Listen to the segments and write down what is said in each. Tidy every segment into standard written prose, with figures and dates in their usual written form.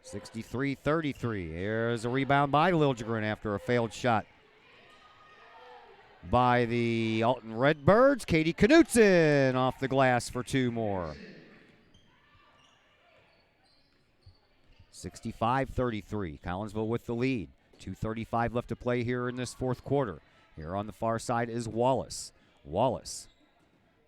63-33. Here's a rebound by Liljegren after a failed shot by the Alton Redbirds. Katie Knutson off the glass for 2 more. 65-33. Collinsville with the lead. 2:35 left to play here in this fourth quarter. Here on the far side is Wallace. Wallace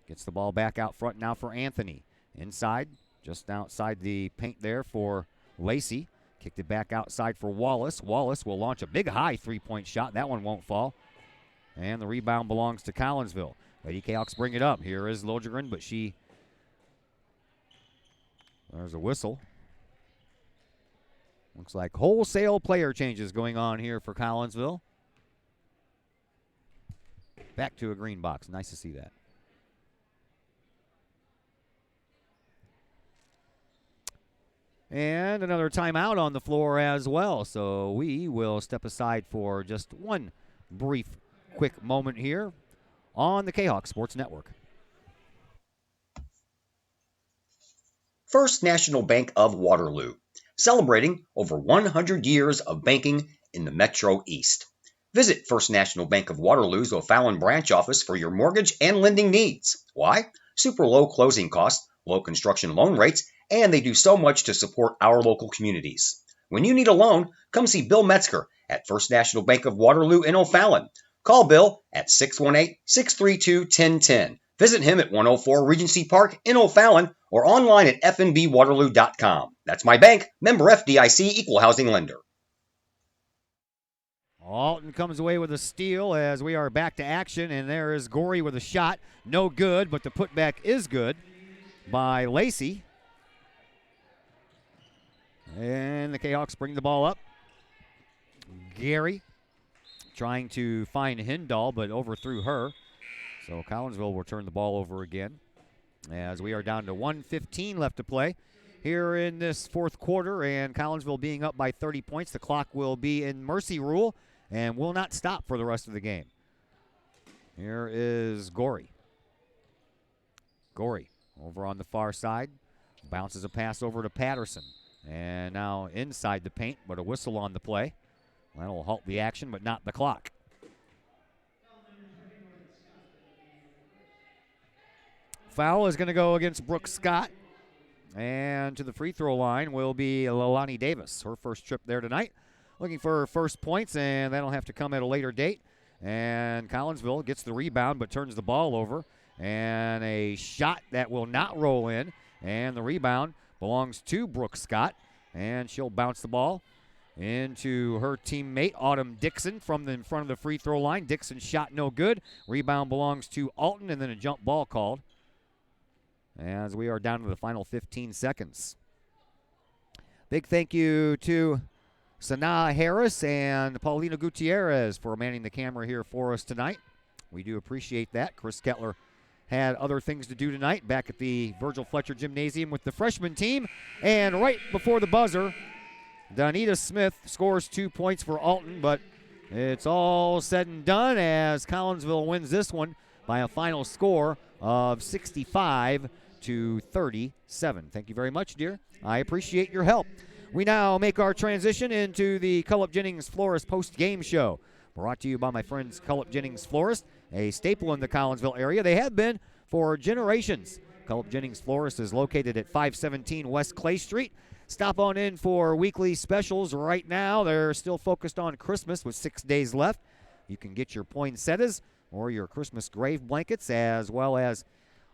gets the ball back out front now for Anthony. Inside, just outside the paint there for Lacey. Kicked it back outside for Wallace. Wallace will launch a big high three-point shot. That one won't fall. And the rebound belongs to Collinsville. Lady Kahawks bring it up. Here is Liljegren, but there's a whistle. Looks like wholesale player changes going on here for Collinsville. Back to a green box. Nice to see that. And another timeout on the floor as well. So we will step aside for just one brief, quick moment here on the Kahok Sports Network. First National Bank of Waterloo, celebrating over 100 years of banking in the Metro East. Visit First National Bank of Waterloo's O'Fallon branch office for your mortgage and lending needs. Why? Super low closing costs, low construction loan rates, and they do so much to support our local communities. When you need a loan, come see Bill Metzger at First National Bank of Waterloo in O'Fallon. Call Bill at 618-632-1010. Visit him at 104 Regency Park in O'Fallon or online at fnbwaterloo.com. That's my bank, member FDIC, equal housing lender. Alton comes away with a steal as we are back to action, and there is Gorey with a shot. No good, but the putback is good by Lacey. And the Kahawks bring the ball up. Gary trying to find Hindall, but overthrew her. So Collinsville will turn the ball over again as we are down to 1:15 left to play here in this fourth quarter, and Collinsville being up by 30 points. The clock will be in mercy rule and will not stop for the rest of the game. Here is Gorey. Gorey over on the far side. Bounces a pass over to Patterson. And now inside the paint, but a whistle on the play. That'll halt the action, but not the clock. Foul is going to go against Brooke Scott. And to the free throw line will be Leilani Davis. Her first trip there tonight. Looking for her first points, and that'll have to come at a later date. And Collinsville gets the rebound, but turns the ball over. And a shot that will not roll in. And the rebound belongs to Brooke Scott. And she'll bounce the ball into her teammate, Autumn Dixon, from in front of the free throw line. Dixon shot no good. Rebound belongs to Alton, and then a jump ball called as we are down to the final 15 seconds. Big thank you to Sanaa Harris and Paulina Gutierrez for manning the camera here for us tonight. We do appreciate that. Chris Kettler had other things to do tonight back at the Virgil Fletcher Gymnasium with the freshman team. And right before the buzzer, Donita Smith scores 2 points for Alton, but it's all said and done as Collinsville wins this one by a final score of 65-37. Thank you very much, dear. I appreciate your help. We now make our transition into the Cullip Jennings Florist post-game show. Brought to you by my friends Cullip Jennings Florist, a staple in the Collinsville area. They have been for generations. Cullip Jennings Florist is located at 517 West Clay Street. Stop on in for weekly specials. Right now, they're still focused on Christmas with 6 days left. You can get your poinsettias or your Christmas grave blankets, as well as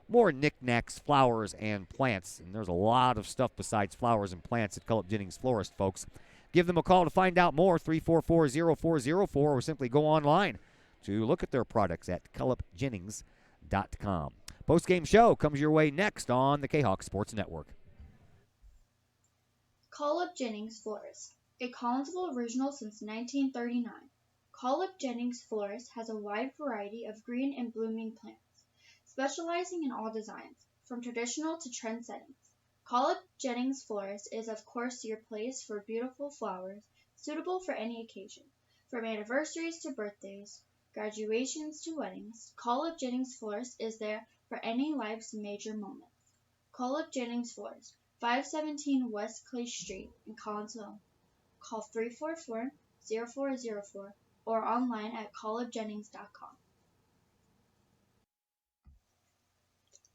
more knickknacks, flowers, and plants. And there's a lot of stuff besides flowers and plants at Cullip Jennings Florist, folks. Give them a call to find out more, 344-0404, or simply go online to look at their products at cullipjennings.com. Post-game show comes your way next on the Kahok Sports Network. Cullip Jennings Florist, a Collinsville original since 1939. Cullip Jennings Florist has a wide variety of green and blooming plants, specializing in all designs, from traditional to trend settings. Cullip Jennings Florist is of course your place for beautiful flowers, suitable for any occasion. From anniversaries to birthdays, graduations to weddings, Cullip Jennings Florist is there for any life's major moments. Cullip Jennings Florist, 517 West Clay Street in Collinsville. Call 344-0404 or online at collegejennings.com.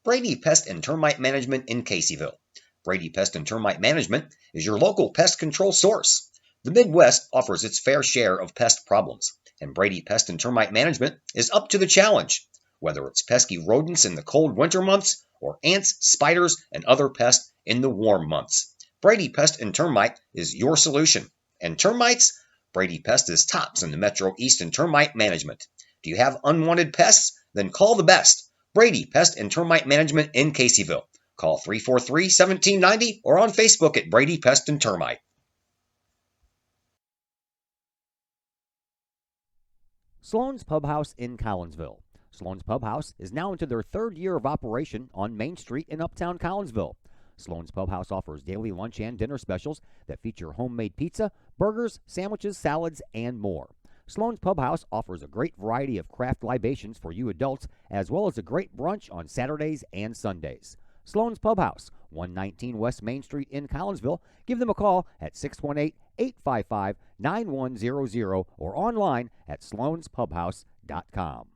Brady Pest and Termite Management in Caseyville. Brady Pest and Termite Management is your local pest control source. The Midwest offers its fair share of pest problems, and Brady Pest and Termite Management is up to the challenge. Whether it's pesky rodents in the cold winter months or ants, spiders, and other pests in the warm months, Brady Pest and Termite is your solution. And termites? Brady Pest is tops in the Metro East in termite management. Do you have unwanted pests? Then call the best. Brady Pest and Termite Management in Caseyville. Call 343-1790 or on Facebook at Brady Pest and Termite. Sloan's Pub House in Collinsville. Sloan's Pub House is now into their third year of operation on Main Street in Uptown Collinsville. Sloan's Pub House offers daily lunch and dinner specials that feature homemade pizza, burgers, sandwiches, salads, and more. Sloan's Pub House offers a great variety of craft libations for you adults, as well as a great brunch on Saturdays and Sundays. Sloan's Pub House, 119 West Main Street in Collinsville. Give them a call at 618-855-9100 or online at sloanspubhouse.com.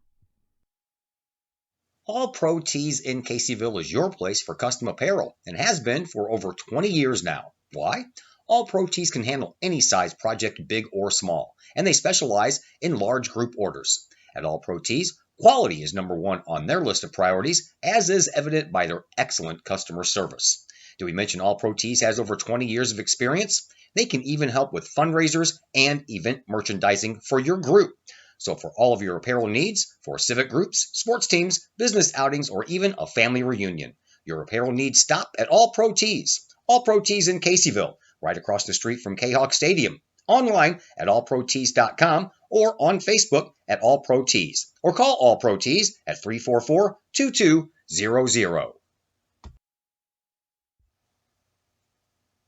All Pro Tees in Caseyville is your place for custom apparel and has been for over 20 years now. Why? All Pro Tees can handle any size project, big or small, and they specialize in large group orders. At All Pro Tees, quality is number one on their list of priorities, as is evident by their excellent customer service. Did we mention All Pro Tees has over 20 years of experience? They can even help with fundraisers and event merchandising for your group. So for all of your apparel needs, for civic groups, sports teams, business outings, or even a family reunion, your apparel needs stop at All Pro Tees. All Pro Tees in Caseyville, right across the street from Kahok Stadium. Online at allprotees.com or on Facebook at All Pro Tees. Or call All Pro Tees at 344-2200.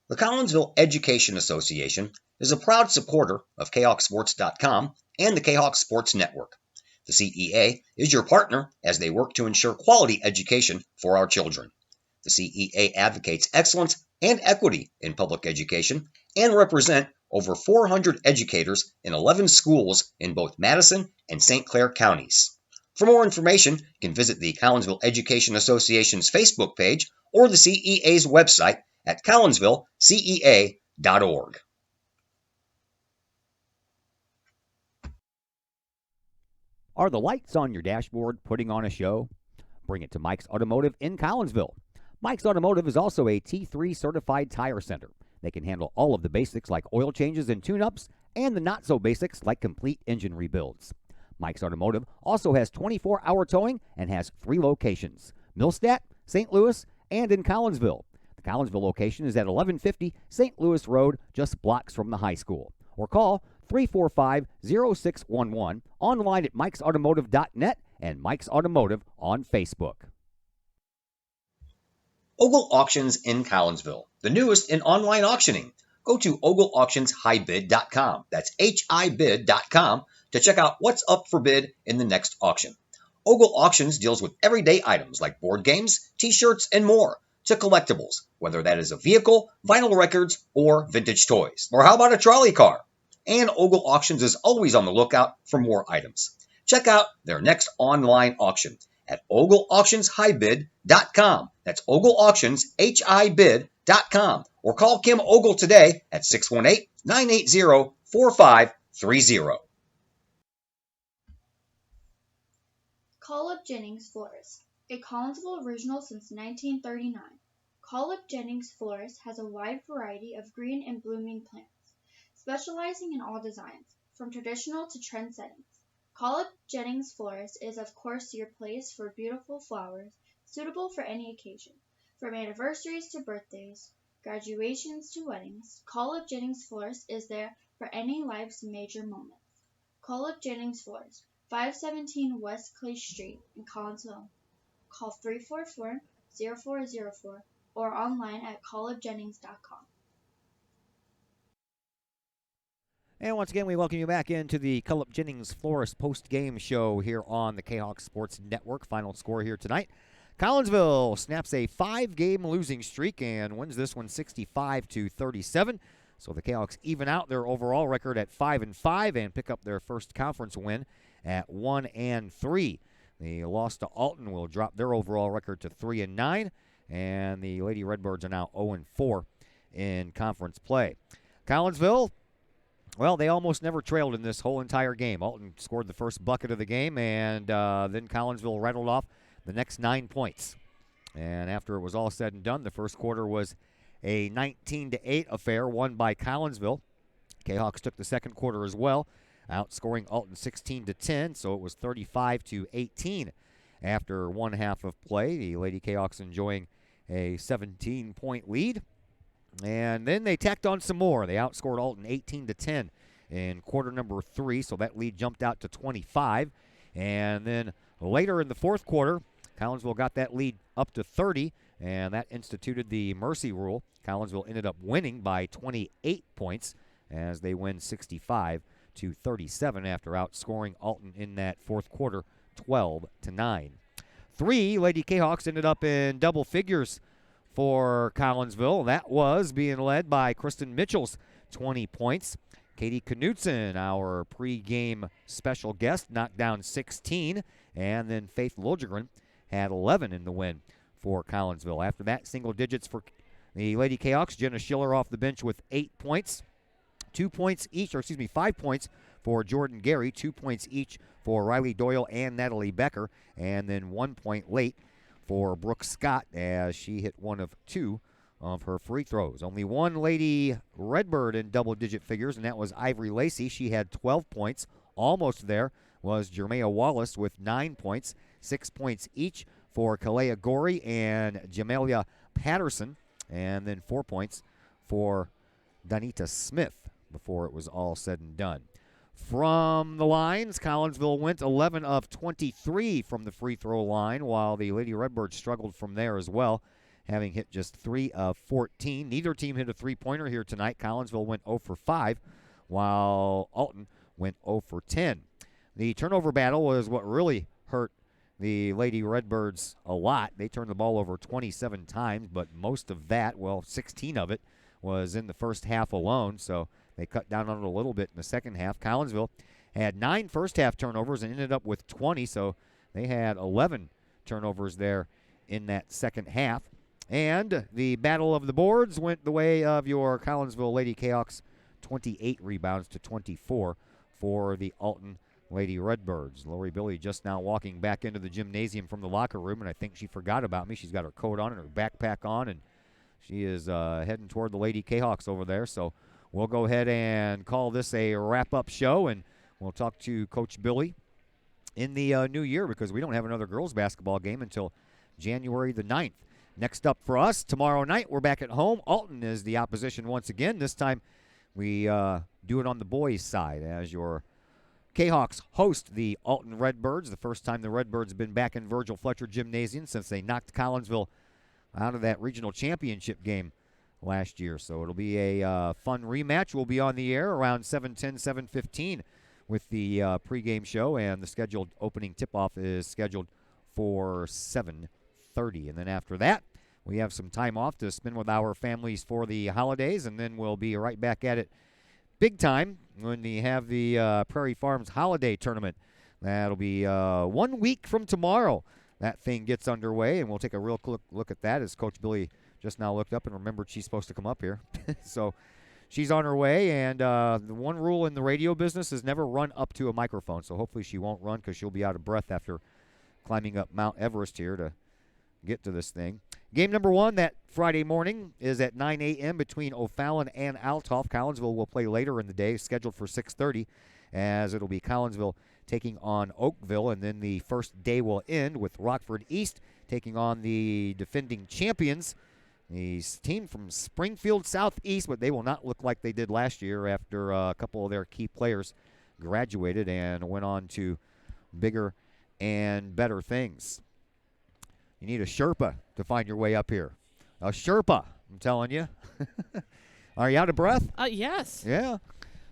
The Collinsville Education Association is a proud supporter of KahokSports.com and the Kahok Sports Network. The CEA is your partner as they work to ensure quality education for our children. The CEA advocates excellence and equity in public education and represent over 400 educators in 11 schools in both Madison and St. Clair counties. For more information, you can visit the Collinsville Education Association's Facebook page or the CEA's website at collinsvillecea.org. Are the lights on your dashboard putting on a show? Bring it to Mike's Automotive in Collinsville. Mike's Automotive is also a T3 certified tire center. They can handle all of the basics like oil changes and tune-ups and the not-so-basics like complete engine rebuilds. Mike's Automotive also has 24-hour towing and has 3 locations: Millstadt, St. Louis, and in Collinsville. The Collinsville location is at 1150 St. Louis Road, just blocks from the high school. Or call 345-0611, online at mikesautomotive.net and Mike's Automotive on Facebook. Ogle Auctions in Collinsville, the newest in online auctioning. Go to ogleauctionshighbid.com. That's HIBid.com to check out what's up for bid in the next auction. Ogle Auctions deals with everyday items like board games, t-shirts, and more, to collectibles, whether that is a vehicle, vinyl records, or vintage toys. Or how about a trolley car? And Ogle Auctions is always on the lookout for more items. Check out their next online auction at ogleauctionshighbid.com. That's ogleauctionshibid.com. Or call Kim Ogle today at 618-980-4530. Call Up Jennings Florist, a Collinsville original since 1939. Call Up Jennings Florist has a wide variety of green and blooming plants, specializing in all designs, from traditional to trend settings. Call Up Jennings Florist is of course your place for beautiful flowers, suitable for any occasion. From anniversaries to birthdays, graduations to weddings, Call Up Jennings Florist is there for any life's major moments. Call Up Jennings Florist, 517 West Clay Street in Collinsville. Call 344-0404 or online at callupjennings.com. And once again, we welcome you back into the Cullip Jennings Florist post-game show here on the Kahok Sports Network. Final score here tonight: Collinsville snaps a 5-game losing streak and wins this one 65-37. So the Kahawks even out their overall record at 5-5 and pick up their first conference win at 1-3. The loss to Alton will drop their overall record to 3-9, and the Lady Redbirds are now 0-4 in conference play. Collinsville, well, they almost never trailed in this whole entire game. Alton scored the first bucket of the game, and then Collinsville rattled off the next 9 points. And after it was all said and done, the first quarter was a 19-8 affair won by Collinsville. Kahawks took the second quarter as well, outscoring Alton 16-10, so it was 35-18 after one half of play. The Lady Kahawks enjoying a 17-point lead. And then they tacked on some more. They outscored Alton 18-10 in quarter number 3, so that lead jumped out to 25. And then later in the fourth quarter, Collinsville got that lead up to 30, and that instituted the mercy rule. Collinsville ended up winning by 28 points as they win 65-37 after outscoring Alton in that fourth quarter 12-9. 3 Lady Kahawks ended up in double figures for Collinsville. That was being led by Kristen Mitchell's 20 points. Katie Knutson, our pregame special guest, knocked down 16, and then Faith Lilligren had 11 in the win for Collinsville. After that, single digits for the Lady Kahawks. Jenna Schiller off the bench with 8 points. 5 points for Jordan Gary, 2 points each for Riley Doyle and Natalie Becker, and then 1 point late for Brooke Scott as she hit one of 2 of her free throws. Only one Lady Redbird in double-digit figures, and that was Ivory Lacey. She had 12 points. Almost there was Jermea Wallace with 9 points, 6 points each for Kalea Gorey and Jamelia Patterson, and then 4 points for Donita Smith before it was all said and done. From the lines, Collinsville went 11 of 23 from the free throw line, while the Lady Redbirds struggled from there as well, having hit just 3 of 14. Neither team hit a three-pointer here tonight. Collinsville went 0 for 5, while Alton went 0 for 10. The turnover battle was what really hurt the Lady Redbirds a lot. They turned the ball over 27 times, but most of that, 16 of it, was in the first half alone, so they cut down on it a little bit in the second half. Collinsville had 9 first-half turnovers and ended up with 20, so they had 11 turnovers there in that second half. And the battle of the boards went the way of your Collinsville Lady Kahawks, 28 rebounds to 24 for the Alton Lady Redbirds. Lori Billy just now walking back into the gymnasium from the locker room, and I think she forgot about me. She's got her coat on and her backpack on, and she is heading toward the Lady Kahawks over there. So we'll go ahead and call this a wrap-up show, and we'll talk to Coach Billy in the new year because we don't have another girls basketball game until January the 9th. Next up for us, tomorrow night, we're back at home. Alton is the opposition once again. This time we do it on the boys' side as your Kahawks host the Alton Redbirds. The first time the Redbirds have been back in Virgil Fletcher Gymnasium since they knocked Collinsville out of that regional championship game last year. So it'll be a fun rematch. We'll be on the air around 7:10, 7:15 with the pregame show, and the scheduled opening tip-off is scheduled for 7:30. And then after that, we have some time off to spend with our families for the holidays, and then we'll be right back at it big time when we have the Prairie Farms Holiday Tournament. That'll be 1 week from tomorrow. That thing gets underway, and we'll take a real quick look at that as Coach Billy just now looked up and remembered she's supposed to come up here. So she's on her way, and the one rule in the radio business is never run up to a microphone. So hopefully she won't run because she'll be out of breath after climbing up Mount Everest here to get to this thing. Game number 1 that Friday morning is at 9 a.m. between O'Fallon and Althoff. Collinsville will play later in the day, scheduled for 6:30, as it'll be Collinsville taking on Oakville, and then the first day will end with Rockford East taking on the defending champions, the team from Springfield Southeast, but they will not look like they did last year after a couple of their key players graduated and went on to bigger and better things. You need a Sherpa to find your way up here. A Sherpa, I'm telling you. Are you out of breath? Yes. Yeah.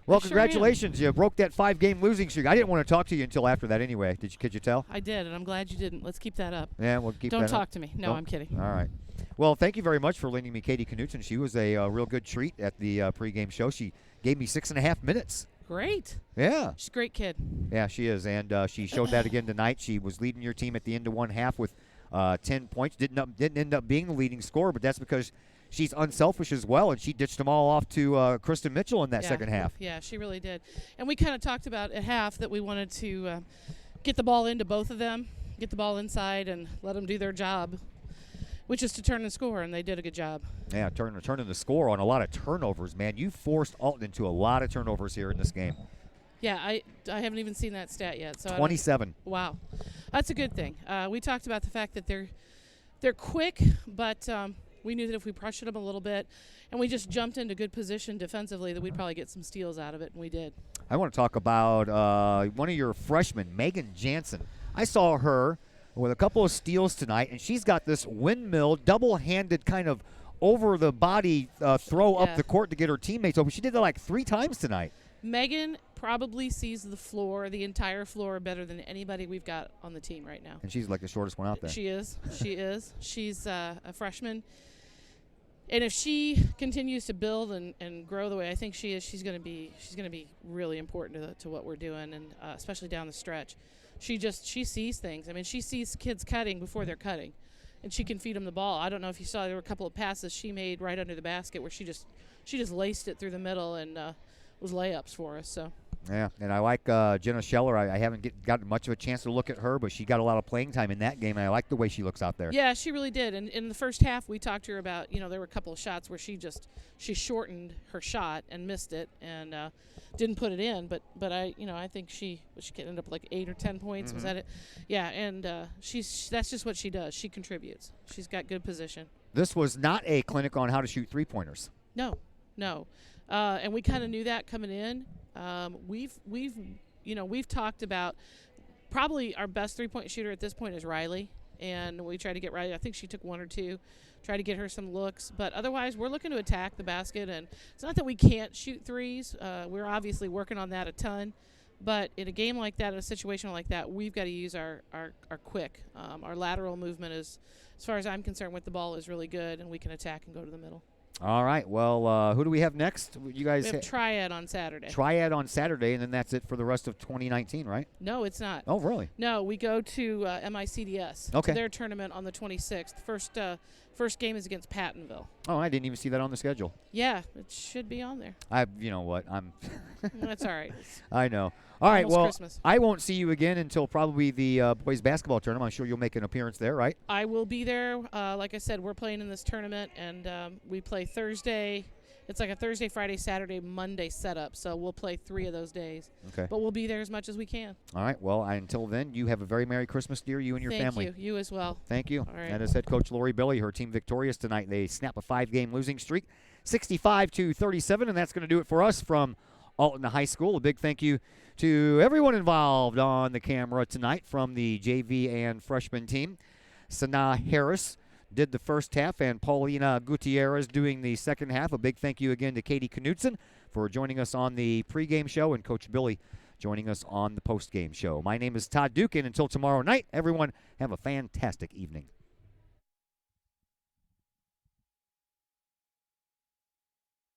Well, I sure congratulations. You broke that 5-game losing streak. I didn't want to talk to you until after that anyway. Could you tell? I did, and I'm glad you didn't. Let's keep that up. Yeah, we'll keep Don't that up. talk to me. No, Don't- I'm kidding. All right. Well, thank you very much for lending me Katie Knutson. She was a real good treat at the pregame show. She gave me 6.5 minutes. Great. Yeah. She's a great kid. Yeah, she is. And she showed that again tonight. She was leading your team at the end of one half with 10 points. Didn't end up being the leading scorer, but that's because she's unselfish as well, and she ditched them all off to Kristen Mitchell in that second half. Yeah, she really did. And we kind of talked about at half that we wanted to get the ball into both of them, get the ball inside, and let them do their job, which is to turn and score, and they did a good job. Yeah, turning the score on a lot of turnovers, man. You forced Alton into a lot of turnovers here in this game. Yeah, I haven't even seen that stat yet. So 27. Wow, that's a good thing. We talked about the fact that they're quick, but we knew that if we pressured them a little bit and we just jumped into good position defensively, that we'd probably get some steals out of it, and we did. I want to talk about one of your freshmen, Megan Jansen. I saw her with a couple of steals tonight, and she's got this windmill, double-handed kind of over-the-body throw up the court to get her teammates open. She did that like 3 times tonight. Megan probably sees the entire floor, better than anybody we've got on the team right now. And she's like the shortest one out there. She is. She is. She's a freshman. And if she continues to build and grow the way I think she is, she's going to be really important to what we're doing, and especially down the stretch. She sees things. I mean, she sees kids cutting before they're cutting, and she can feed them the ball. I don't know if you saw, there were a couple of passes she made right under the basket where she just laced it through the middle and was layups for us. So. Yeah, and I like Jenna Scheller. I haven't gotten much of a chance to look at her, but she got a lot of playing time in that game, and I like the way she looks out there. Yeah, she really did. And in the first half, we talked to her about, there were a couple of shots where she shortened her shot and missed it and didn't put it in. But I think she ended up like 8 or 10 points. Mm-hmm. Was that it? Yeah, and that's just what she does. She contributes. She's got good position. This was not a clinic on how to shoot 3-pointers. No. And we kind of knew that coming in. We've talked about probably our best 3-point shooter at this point is Riley, and we try to get Riley. I think she took 1 or 2, try to get her some looks, but otherwise we're looking to attack the basket. And it's not that we can't shoot threes. We're obviously working on that a ton, but in a game like that, in a situation like that, we've got to use our quick. Our lateral movement is, as far as I'm concerned, with the ball is really good, and we can attack and go to the middle. All right. Well, who do we have next? You guys we have Triad on Saturday. Triad on Saturday, and then that's it for the rest of 2019, right? No, it's not. Oh, really? No, we go to MICDS. Okay. To their tournament on the 26th. First game is against Pattonville. Oh, I didn't even see that on the schedule. Yeah, it should be on there. You know what? That's all right. I know. All right, well, Christmas. I won't see you again until probably the boys basketball tournament. I'm sure you'll make an appearance there, right? I will be there. Like I said, we're playing in this tournament, and we play Thursday. It's like a Thursday, Friday, Saturday, Monday setup, so we'll play 3 of those days. Okay. But we'll be there as much as we can. All right. Well, until then, you have a very Merry Christmas, dear, you and your family. Thank you. You as well. Thank you. All right. That is head coach Lori Billy. Her team victorious tonight. They snap a 5-game losing streak, 65-37, and that's going to do it for us from Alton High School. A big thank you to everyone involved on the camera tonight from the JV and freshman team. Sanaa Harris did the first half, and Paulina Gutierrez doing the second half. A big thank you again to Katie Knutson for joining us on the pregame show, and Coach Billy joining us on the postgame show. My name is Todd Duke, and until tomorrow night, everyone have a fantastic evening.